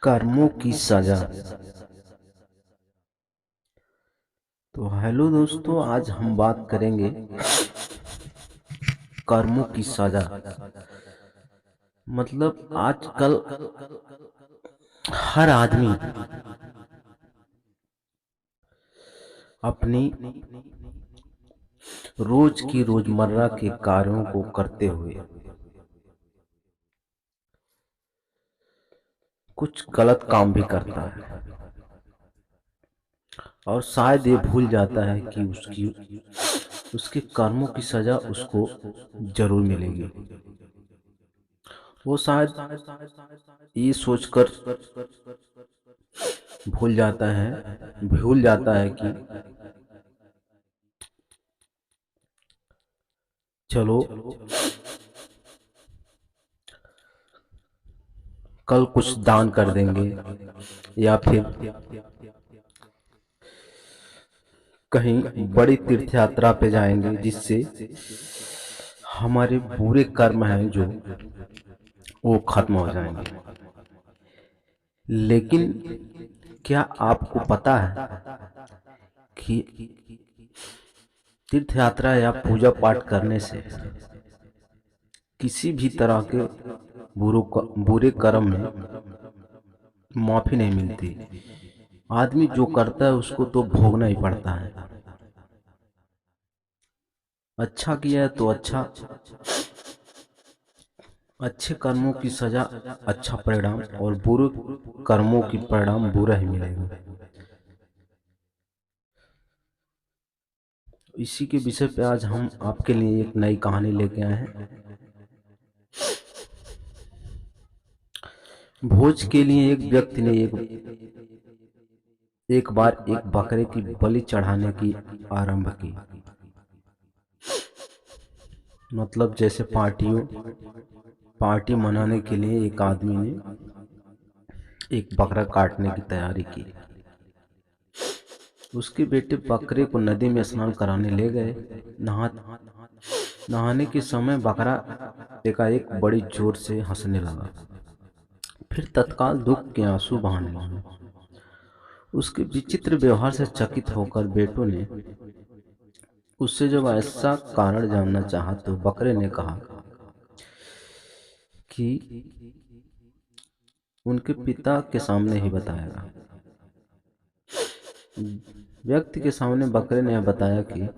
कर्मों की सजा। तो हेलो दोस्तों, आज हम बात करेंगे कर्मों की सजा। मतलब आजकल हर आदमी अपनी रोज की रोजमर्रा के कार्यों को करते हुए कुछ गलत काम भी करता है और शायद ये भूल जाता है कि उसके कर्मों की सजा उसको जरूर मिलेगी। वो शायद ये सोचकर भूल जाता है कि चलो कल कुछ दान कर देंगे या फिर कहीं बड़ी तीर्थ यात्रा पे जाएंगे जिससे हमारे बुरे कर्म हैं जो वो खत्म हो जाएंगे। लेकिन क्या आपको पता है कि तीर्थ यात्रा या पूजा पाठ करने से किसी भी तरह के बुरे कर्म में माफी नहीं मिलती। आदमी जो करता है उसको तो भोगना ही पड़ता है। अच्छा किया है तो अच्छे कर्मों की सजा, अच्छा परिणाम, और बुरे कर्मों की परिणाम बुरा ही मिलेगा। इसी के विषय पे आज हम आपके लिए एक नई कहानी लेके आए हैं। भोज के लिए एक व्यक्ति ने एक बार एक बकरे की बलि चढ़ाने की आरंभ की। मतलब जैसे पार्टी मनाने के लिए एक आदमी ने एक बकरा काटने की तैयारी की। उसके बेटे बकरे को नदी में स्नान कराने ले गए। नहा नहाने के समय बकरा एकाएक बड़ी जोर से हंसने लगा, फिर तत्काल दुख के आंसू बहाने लगा। उसके विचित्र व्यवहार से चकित होकर बेटों ने उससे जब ऐसा कारण जानना चाहा तो बकरे ने कहा कि उनके पिता के सामने ही बताएगा। व्यक्ति के सामने बकरे ने बताया कि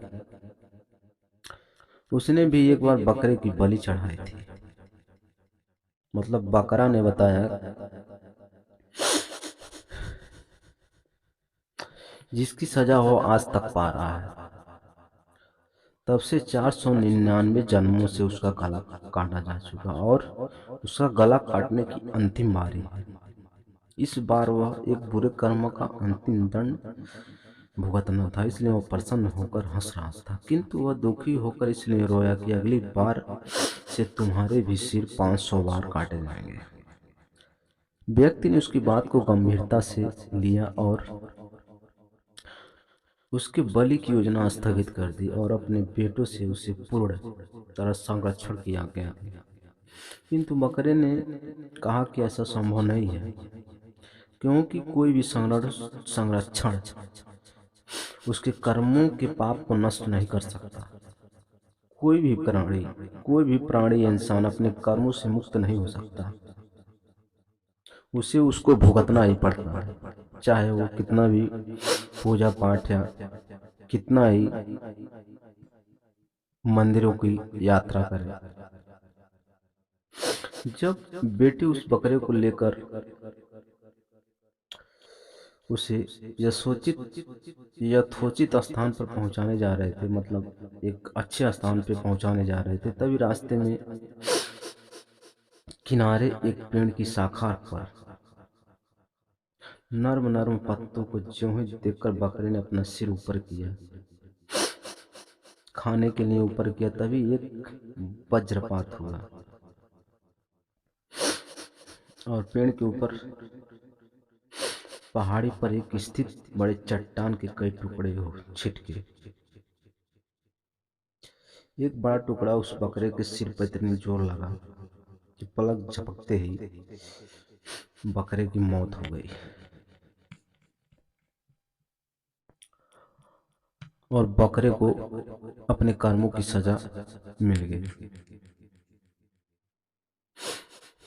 उसने भी एक बार बकरे की बलि चढ़ाई थी। मतलब बकरा ने बताया जिसकी सजा वो आज तक पा रहा है। तब से 499 जन्मों से उसका गला काटा जा चुका और उसका गला काटने की अंतिम बारी है। इस बार वह एक बुरे कर्म का अंतिम दंड भुगतना था, इसलिए वह प्रसन्न होकर हंस रहा था। किंतु वह दुखी होकर इसलिए रोया कि अगली बार से तुम्हारे भी सिर 500 बार काटे जाएंगे। व्यक्ति ने उसकी बात को गंभीरता से लिया और उसके बलि की योजना स्थगित कर दी और अपने बेटों से उसे पूर्ण तरह संरक्षण किया गया। किंतु बकरे ने कहा कि ऐसा संभव नहीं है, क्योंकि कोई भी संरक्षण उसके कर्मों के पाप को नष्ट नहीं कर सकता। कोई भी प्राणी इंसान अपने कर्मों से मुक्त नहीं हो सकता। उसे उसको भुगतना ही पड़ता है, चाहे वो कितना भी पूजा पाठ या कितना ही मंदिरों की यात्रा करे। जब बेटे उस बकरे को लेकर उसे यथोचित स्थान पर पहुंचाने जा रहे थे, मतलब एक अच्छे स्थान पे पहुंचाने जा रहे थे, तभी रास्ते में किनारे एक पेड़ की शाखा पर नर्म नर्म पत्तों को ज्यों ही देखकर बकरे ने अपना सिर ऊपर किया, खाने के लिए ऊपर किया, तभी एक वज्रपात हुआ और पेड़ के ऊपर पहाड़ी पर एक स्थित बड़े चट्टान के कई टुकड़े हो छिटके। एक बड़ा टुकड़ा उस बकरे के सिर पर इतनी जोर लगा कि पलक झपकते ही बकरे की मौत हो गई और बकरे को अपने कर्मों की सजा मिल गई।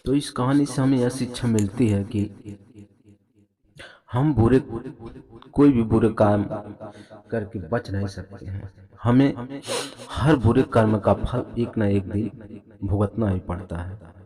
तो इस कहानी से हमें यह शिक्षा मिलती है कि हम कोई भी बुरे काम करके बच नहीं सकते हैं। हमें हर बुरे कर्म का फल एक ना एक दिन भुगतना ही पड़ता है।